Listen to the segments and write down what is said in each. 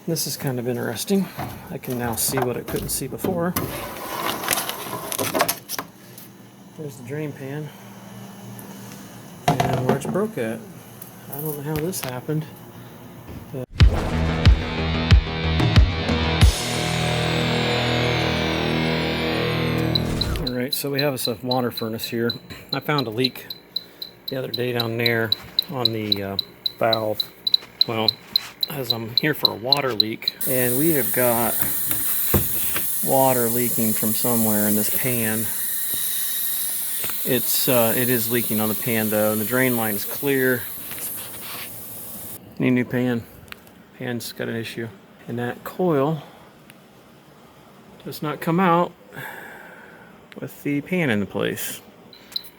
This is kind of interesting. I can now see what I couldn't see before. There's the drain pan. And where it's broke at. I don't know how this happened. But alright, so we have us a water furnace here. I found a leak the other day down there on the valve. Well, as I'm here for a water leak, and we have got water leaking from somewhere in this pan. It is leaking on the pan though, and the drain line is clear. Need a new pan. Pan's got an issue, and that coil does not come out with the pan in the place.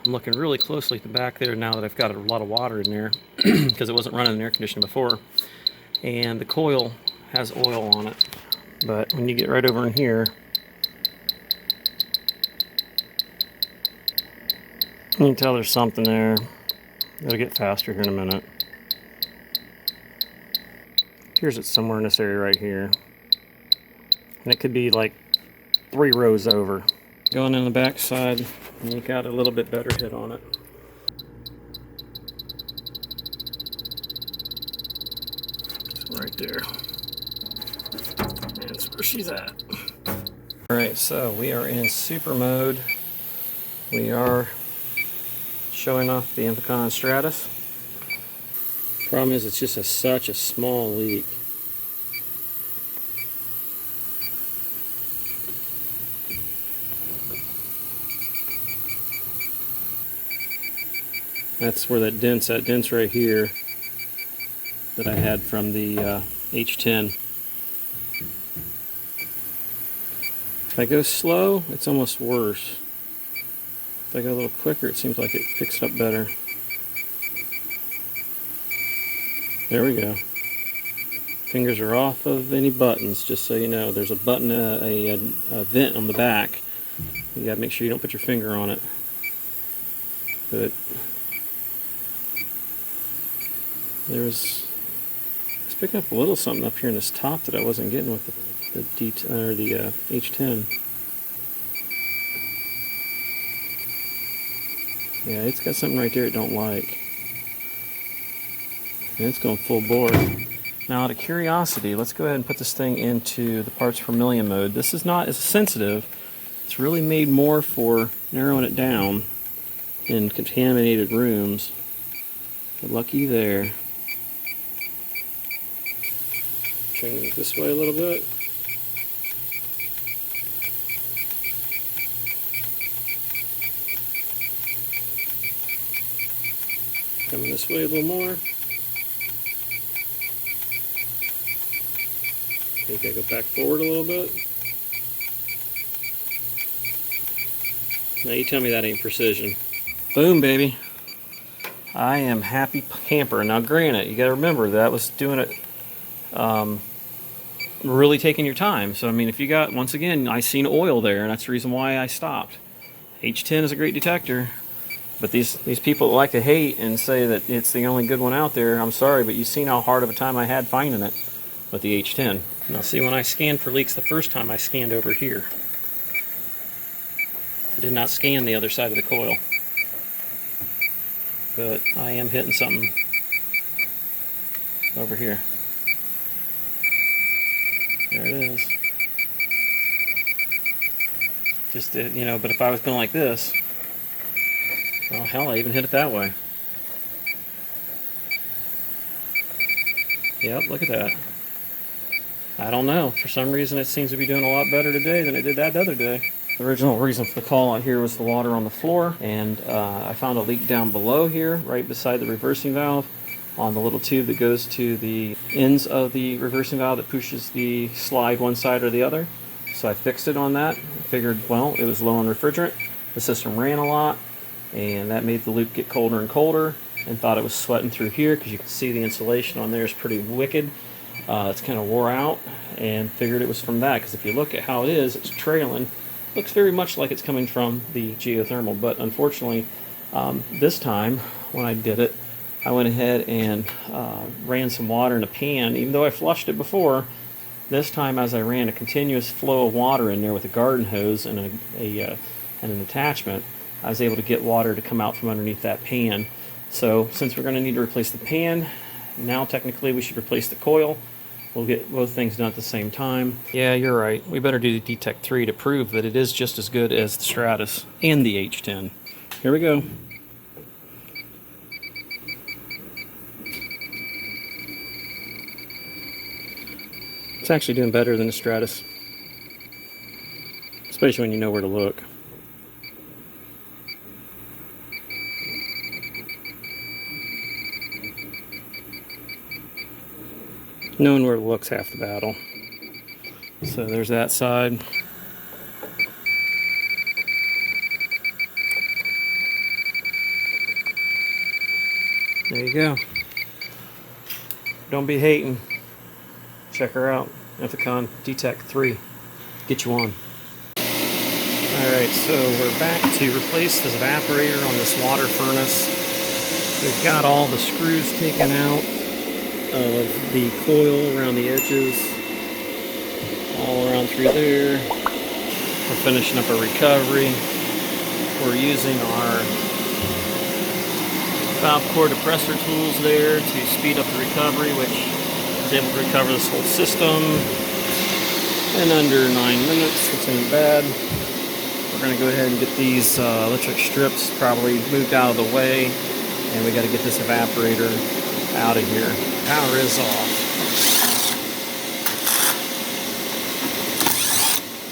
I'm looking really closely at the back there now that I've got a lot of water in there because it wasn't running in the air conditioner before. And the coil has oil on it, but when you get right over in here, you can tell there's something there. It'll get faster here in a minute. Here's it somewhere in this area right here, and it could be like 3 rows over. Going in the back side, and you got a little bit better hit on it. Right there. That's where she's at. Alright, so we are in super mode. We are showing off the Inficon Stratus. Problem is, it's just such a small leak. That's where that dent's right here that I had from the H10. If I go slow, it's almost worse. If I go a little quicker, it seems like it picks it up better. There we go. Fingers are off of any buttons, just so you know. There's a button, a vent on the back. You gotta make sure you don't put your finger on it. But there's picking up a little something up here in this top that I wasn't getting with the H10. Yeah, it's got something right there it don't like. And it's going full bore. Now, out of curiosity, let's go ahead and put this thing into the parts per million mode. This is not as sensitive. It's really made more for narrowing it down in contaminated rooms. But lucky there. Turn it this way a little bit. Coming this way a little more. I think I go back forward a little bit. Now you tell me that ain't precision. Boom, baby. I am happy camper. Now granted, you gotta remember that was doing it really taking your time. So I mean, if you got, once again, I seen oil there, and that's the reason why I stopped. H10 is a great detector, but these people that like to hate and say that it's the only good one out there, I'm sorry, but you've seen how hard of a time I had finding it with the H10. Now see, when I scanned for leaks the first time, I scanned over here. I did not scan the other side of the coil, but I am hitting something over here. There it is. Just, you know, but if I was going like this, well, hell, I even hit it that way. Yep, look at that. I don't know. For some reason, it seems to be doing a lot better today than it did that other day. The original reason for the call out here was the water on the floor, and I found a leak down below here, right beside the reversing valve, on the little tube that goes to the ends of the reversing valve that pushes the slide one side or the other. So I fixed it on that. I figured, well, it was low on refrigerant. The system ran a lot, and that made the loop get colder and colder, and thought it was sweating through here because you can see the insulation on there is pretty wicked. It's kind of wore out, and figured it was from that, because if you look at how it is, it's trailing. Looks very much like it's coming from the geothermal, but unfortunately, this time when I did it, I went ahead and ran some water in a pan. Even though I flushed it before, This time, as I ran a continuous flow of water in there with a garden hose and an attachment, I was able to get water to come out from underneath that pan. So since we're going to need to replace the pan, now technically we should replace the coil. We'll get both things done at the same time. Yeah, you're right. We better do the D-TEK 3 to prove that it is just as good as the Stratus and the H10. Here we go. It's actually doing better than the Stratus, especially when you know where to look. Knowing where to look's half the battle. So there's that side. There you go. Don't be hating. Check her out. Inficon D-TEK 3. Get you on. Alright, so we're back to replace this evaporator on this water furnace. We've got all the screws taken out of the coil around the edges, all around through there. We're finishing up a recovery. We're using our valve core depressor tools there to speed up the recovery, which is able to recover this whole system in under 9 minutes, which ain't bad. We're going to go ahead and get these electric strips probably moved out of the way, and we got to get this evaporator out of here. Power is off,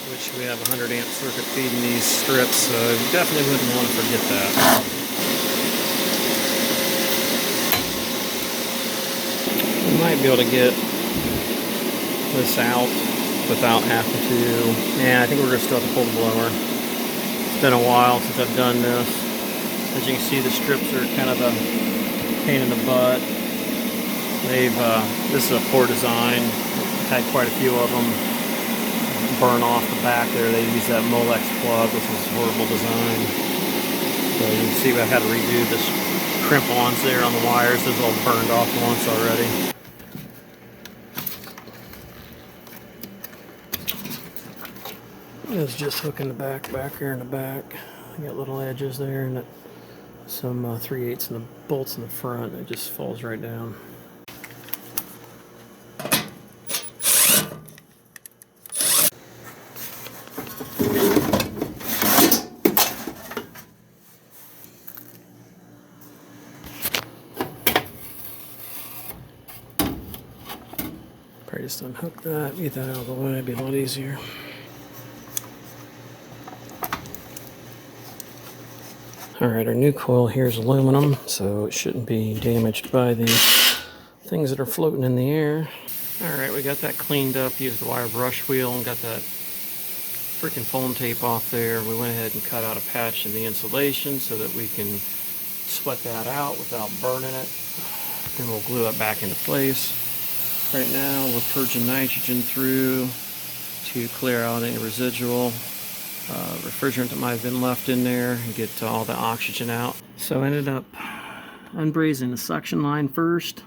which we have 100 amp circuit feeding these strips, so you definitely wouldn't want to forget that. We might be able to get this out without having to. Yeah, I think we're going to still have to pull the blower. It's been a while since I've done this. As you can see, the strips are kind of a pain in the butt. This is a poor design. Had quite a few of them burn off the back there. They use that Molex plug. This is a horrible design. So you can see I've had to redo this crimp-ons there on the wires. Those all burned off once already. It's just hooking the back here in the back. You got little edges there and some 3/8 and the bolts in the front. It just falls right down. Probably just unhook that, get that out of the way, it'd be a lot easier. Alright, our new coil here is aluminum, so it shouldn't be damaged by the things that are floating in the air. Alright, we got that cleaned up, used the wire brush wheel and got that freaking foam tape off there. We went ahead and cut out a patch in the insulation so that we can sweat that out without burning it. Then we'll glue it back into place. Right now we're purging nitrogen through to clear out any residual refrigerant that might have been left in there and get all the oxygen out. So I ended up unbrazing the suction line first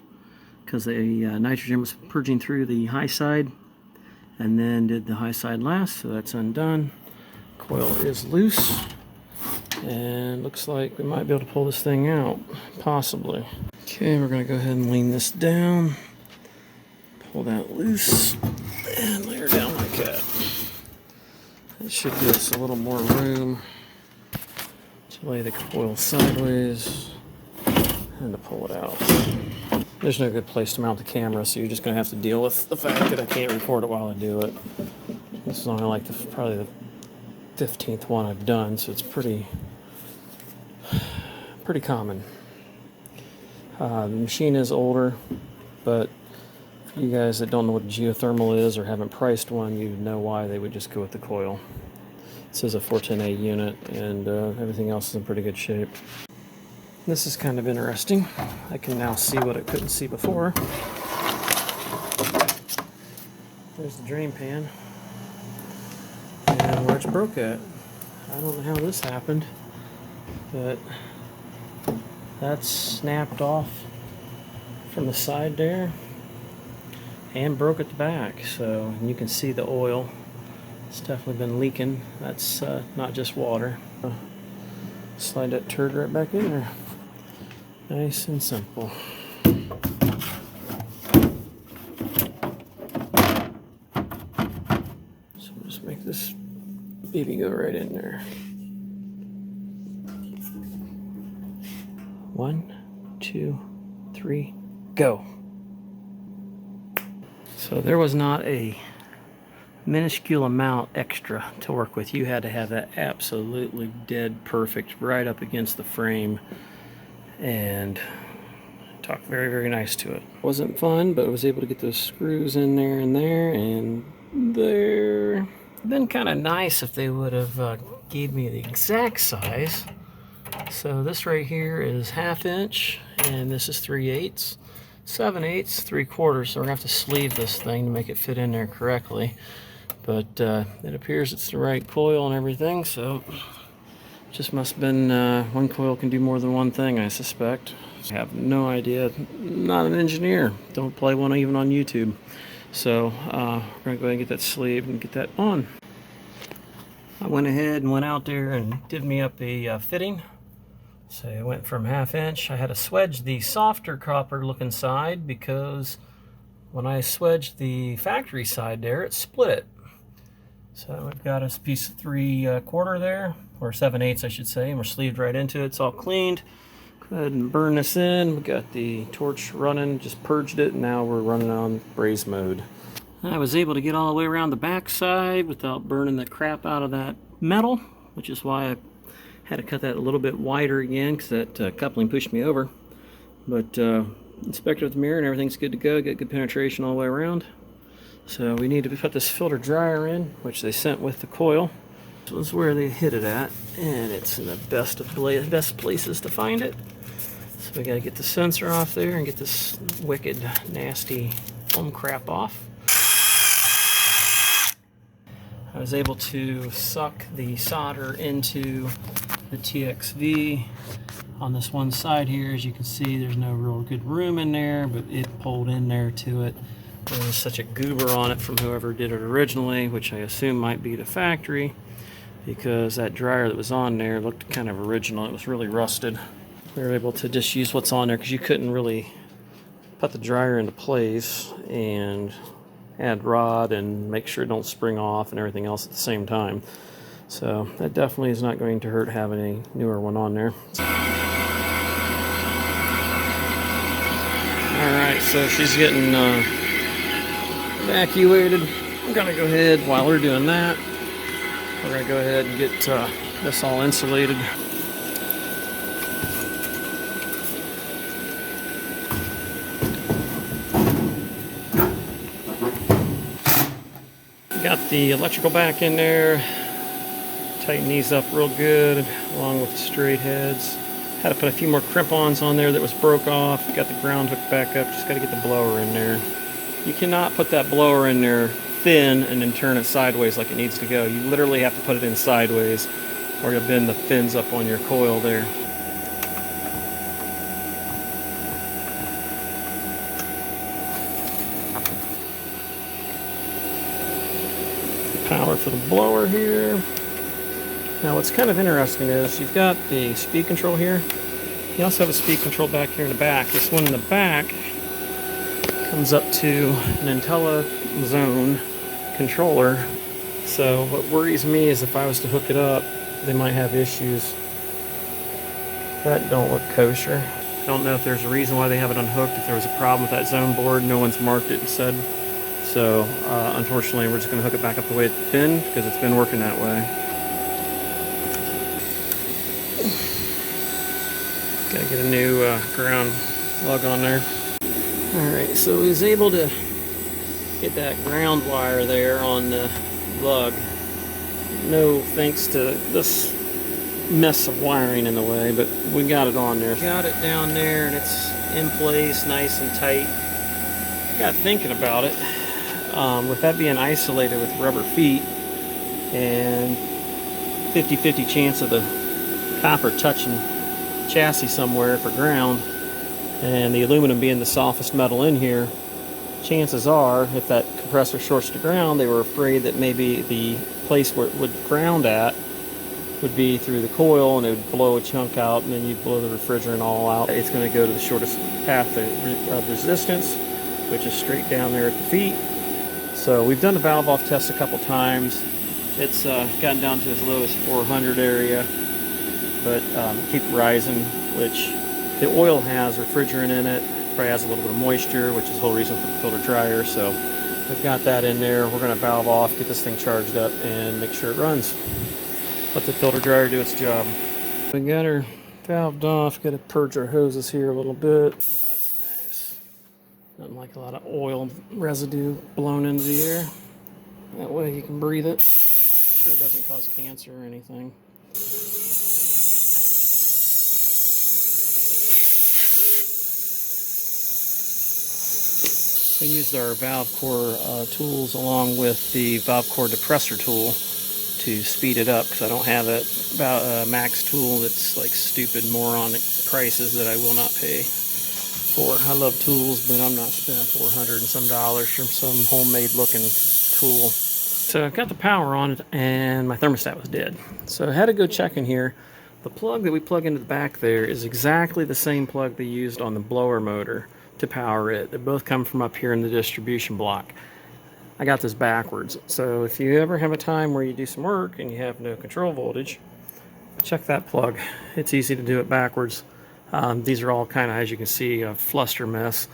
because the nitrogen was purging through the high side, and then did the high side last, so that's undone. Coil is loose and looks like we might be able to pull this thing out, possibly. Okay, we're going to go ahead and lean this down, pull that loose, and lay her down like that. That should give us a little more room to lay the coil sideways and to pull it out. There's no good place to mount the camera, so you're just going to have to deal with the fact that I can't record it while I do it. This is only like probably the 15th one I've done, so it's pretty common. The machine is older, but for you guys that don't know what geothermal is or haven't priced one, you know why they would just go with the coil. This is a 410A unit, and everything else is in pretty good shape. This is kind of interesting. I can now see what I couldn't see before. There's the drain pan, and where it's broke at. I don't know how this happened, but that's snapped off from the side there. and broke at the back. So, and you can see the oil. It's definitely been leaking. That's not just water. Slide that turd right back in there. Nice and simple. So just make this baby go right in there. 1, 2, 3, go. So there was not a minuscule amount extra to work with. You had to have that absolutely dead perfect right up against the frame and talk very, very nice to it. Wasn't fun, but I was able to get those screws in there and there and there. It'd been kind of nice if they would have gave me the exact size. So this right here is 1/2 inch and this is 3/8. 7/8, 3/4. So we're gonna have to sleeve this thing to make it fit in there correctly. But it appears it's the right coil and everything, so just must have been one coil can do more than one thing, I suspect. I have no idea. Not an engineer. Don't play one even on YouTube. So we're gonna go ahead and get that sleeved and get that on. I went ahead and went out there and did me up a fitting. So I went from 1/2 inch. I had to swedge the softer copper looking side because when I swedged the factory side there, it split it. So we've got a piece of 3/4 there, or 7/8 I should say, and we're sleeved right into it. It's all cleaned. Go ahead and burn this in. We got the torch running, just purged it, and now we're running on braze mode. I was able to get all the way around the back side without burning the crap out of that metal, which is why I had to cut that a little bit wider again because that coupling pushed me over. But inspected with the mirror and everything's good to go. Got good penetration all the way around. So we need to put this filter dryer in, which they sent with the coil. This was where they hit it at, and it's in the best places to find it. So we got to get the sensor off there and get this wicked, nasty foam crap off. I was able to suck the solder into the TXV on this one side here. As you can see, there's no real good room in there, but it pulled in there to it. There was such a goober on it from whoever did it originally, which I assume might be the factory, because that dryer that was on there looked kind of original. It was really rusted. We were able to just use what's on there because you couldn't really put the dryer into place and add rod and make sure it don't spring off and everything else at the same time. So that definitely is not going to hurt having a newer one on there. Alright, so she's getting evacuated. I'm going to go ahead, while we're doing that, we're going to go ahead and get this all insulated. Got the electrical back in there. Tighten these up real good, along with the straight heads. Had to put a few more crimp-ons on there that was broke off. Got the ground hook back up. Just got to get the blower in there. You cannot put that blower in there thin and then turn it sideways like it needs to go. You literally have to put it in sideways, or you'll bend the fins up on your coil there. Power for the blower here. Now what's kind of interesting is you've got the speed control here. You also have a speed control back here in the back. This one in the back comes up to an IntelliZone controller. So what worries me is if I was to hook it up, they might have issues. That don't look kosher. I don't know if there's a reason why they have it unhooked. If there was a problem with that zone board, no one's marked it and said. So unfortunately, we're just going to hook it back up the way it's been because it's been working that way. Gotta get a new ground lug on there. Alright, so we was able to get that ground wire there on the lug. No thanks to this mess of wiring in the way, but we got it on there. Got it down there and it's in place nice and tight. Got thinking about it. With that being isolated with rubber feet and 50-50 chance of the copper touching chassis somewhere for ground, and the aluminum being the softest metal in here, chances are, if that compressor shorts to ground, they were afraid that maybe the place where it would ground at would be through the coil, and it would blow a chunk out, and then you'd blow the refrigerant all out. It's going to go to the shortest path of resistance, which is straight down there at the feet. So we've done the valve off test a couple times. It's gotten down to as low as 400 area, but keep rising, which the oil has refrigerant in it. Probably has a little bit of moisture, which is the whole reason for the filter dryer. So we've got that in there. We're going to valve off, get this thing charged up, and make sure it runs. Let the filter dryer do its job. We got her valved off. Got to purge our hoses here a little bit. Oh, that's nice. Nothing like a lot of oil residue blown into the air. That way you can breathe it. Sure it doesn't cause cancer or anything. We used our valve core tools along with the valve core depressor tool to speed it up, because I don't have a max tool that's like stupid moronic prices that I will not pay for. I love tools, but I'm not spending $400 and some for some homemade looking tool. So I got the power on it and my thermostat was dead. So I had to go check in here. The plug that we plug into the back there is exactly the same plug they used on the blower motor to power it. They both come from up here in the distribution block. I got this backwards. So if you ever have a time where you do some work and you have no control voltage, check that plug. It's easy to do it backwards. These are all kind of, as you can see, a fluster mess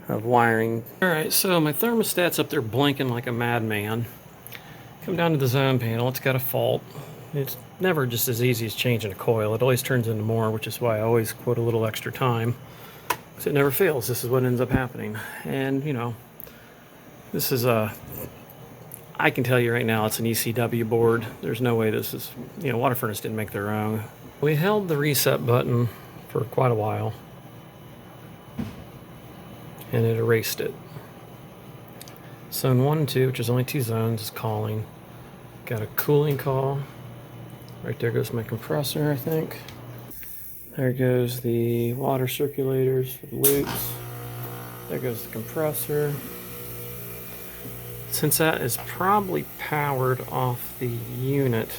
of wiring. Alright, so my thermostat's up there blinking like a madman. Come down to the zone panel, it's got a fault. It's never just as easy as changing a coil. It always turns into more, which is why I always quote a little extra time. Because it never fails. This is what ends up happening. And, you know, this is I can tell you right now, it's an ECW board. There's no way this is, you know, Waterfurnace didn't make their own. We held the reset button for quite a while, and it erased it. Zone 1 and 2, which is only 2 zones, is calling. Got a cooling call. Right there goes my compressor, I think. There goes the water circulators for the loops. There goes the compressor. Since that is probably powered off the unit,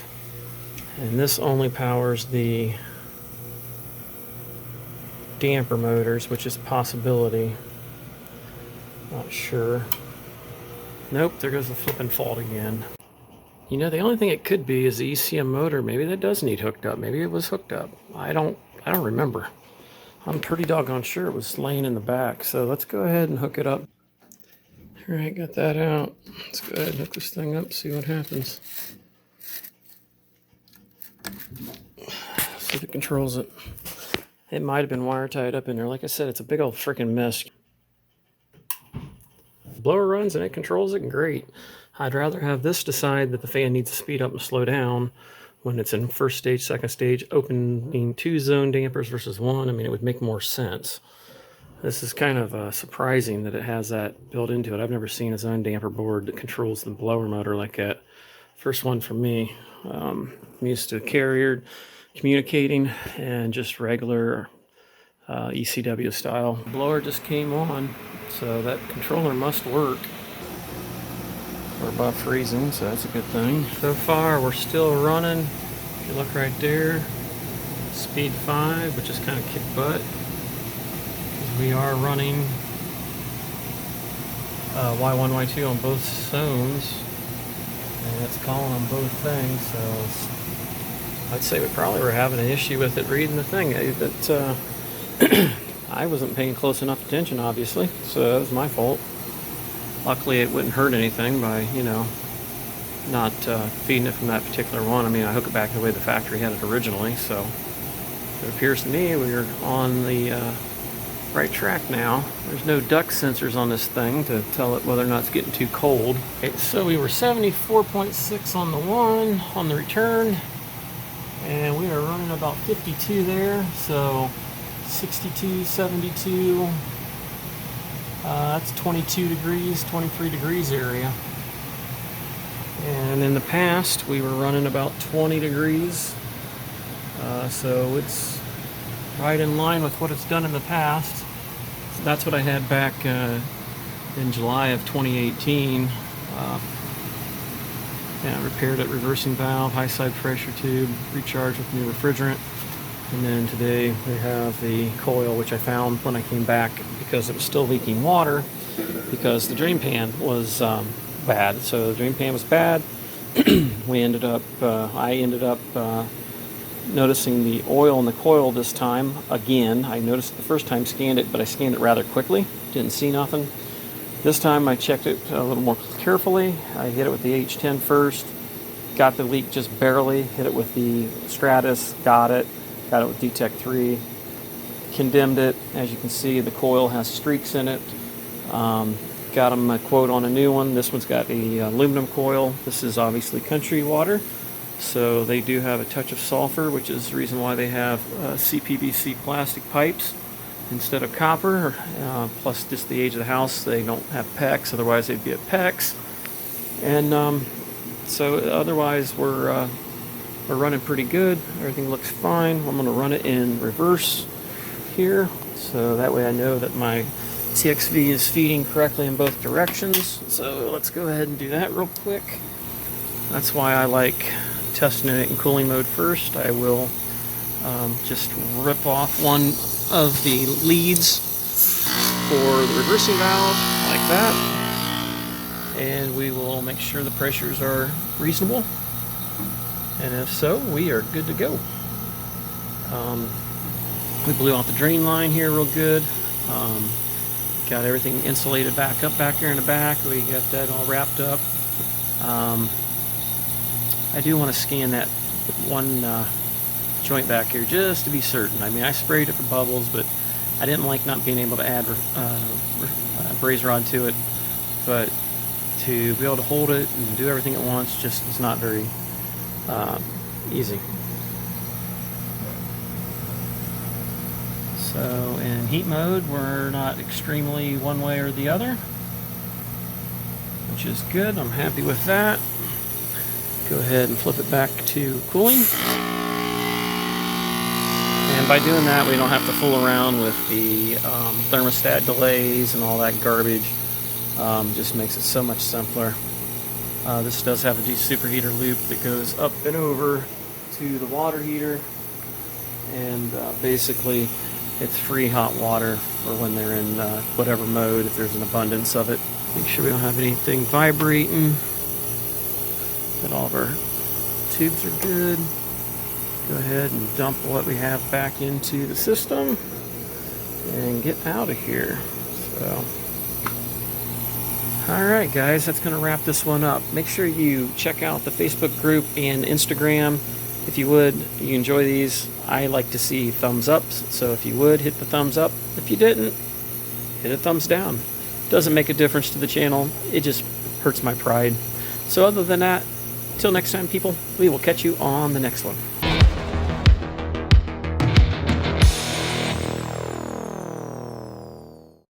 and this only powers the damper motors, which is a possibility. Not sure. Nope, there goes the flipping fault again. You know, the only thing it could be is the ECM motor. Maybe that does need hooked up. Maybe it was hooked up. I don't remember. I'm pretty doggone sure it was laying in the back. So let's go ahead and hook it up. All right, got that out. Let's go ahead and hook this thing up, see what happens. See if it controls it. It might have been wire tied up in there. Like I said, it's a big old freaking mess. Blower runs and it controls it, and great. I'd rather have this decide that the fan needs to speed up and slow down when it's in first stage, second stage, opening 2 zone dampers versus 1. I mean, it would make more sense. This is kind of surprising that it has that built into it. I've never seen a zone damper board that controls the blower motor like that. First one for me. I'm used to carrier communicating and just regular ECW style. The blower just came on, so that controller must work. We're above freezing, so that's a good thing. So far, we're still running. If you look right there, speed 5, which is kind of kick butt. We are running Y1, Y2 on both zones, and it's calling on both things, so I'd say we probably were having an issue with it reading the thing. I wasn't paying close enough attention, obviously, so that was my fault. Luckily, it wouldn't hurt anything by, you know, not feeding it from that particular one. I mean, I hook it back the way the factory had it originally, so it appears to me we're on the right track now. There's no duct sensors on this thing to tell it whether or not it's getting too cold. Okay, so we were 74.6 on the one on the return, and we are running about 52 there, so 62, 72, that's 22 degrees, 23 degrees area. And in the past we were running about 20 degrees, so it's right in line with what it's done in the past. So that's what I had back in July of 2018. Yeah, repaired it, reversing valve, high side pressure tube, recharged with new refrigerant. And then today we have the coil, which I found when I came back because it was still leaking water because the drain pan was bad. So the drain pan was bad. I ended up noticing the oil in the coil this time again. I noticed it the first time, scanned it, but I scanned it rather quickly. Didn't see nothing. This time I checked it a little more carefully. I hit it with the H10 first, got the leak just barely, hit it with the Stratus, got it with D-TEK 3, condemned it. As you can see, the coil has streaks in it. Got them a quote on a new one. This one's got the aluminum coil. This is obviously country water, so they do have a touch of sulfur, which is the reason why they have CPVC plastic pipes instead of copper, plus just the age of the house, they don't have PEX, otherwise they'd be at PEX. And so otherwise we're running pretty good. Everything looks fine. I'm going to run it in reverse here, so that way I know that my TXV is feeding correctly in both directions. So let's go ahead and do that real quick. That's why I like testing it in cooling mode first. I will just rip off one of the leads for the reversing valve like that, and we will make sure the pressures are reasonable, and if so, we are good to go. We blew out the drain line here real good. Got everything insulated back here in the back. We got that all wrapped up. I do want to scan that one joint back here just to be certain. I mean, I sprayed it for bubbles, but I didn't like not being able to add braze rod to it. But to be able to hold it and do everything at once just is not very easy. So in heat mode, we're not extremely one way or the other, which is good. I'm happy with that. Go ahead and flip it back to cooling. And by doing that, we don't have to fool around with the thermostat delays and all that garbage. Just makes it so much simpler. This does have a superheater loop that goes up and over to the water heater, and basically it's free hot water for when they're in whatever mode, if there's an abundance of it. Make sure we don't have anything vibrating, that all of our tubes are good. Go ahead and dump what we have back into the system and get out of here. So, alright guys, that's going to wrap this one up. Make sure you check out the Facebook group and Instagram. If you would, you enjoy these, I like to see thumbs ups, so if you would, hit the thumbs up. If you didn't, hit a thumbs down. Doesn't make a difference to the channel, it just hurts my pride. So other than that, till next time people, we will catch you on the next one.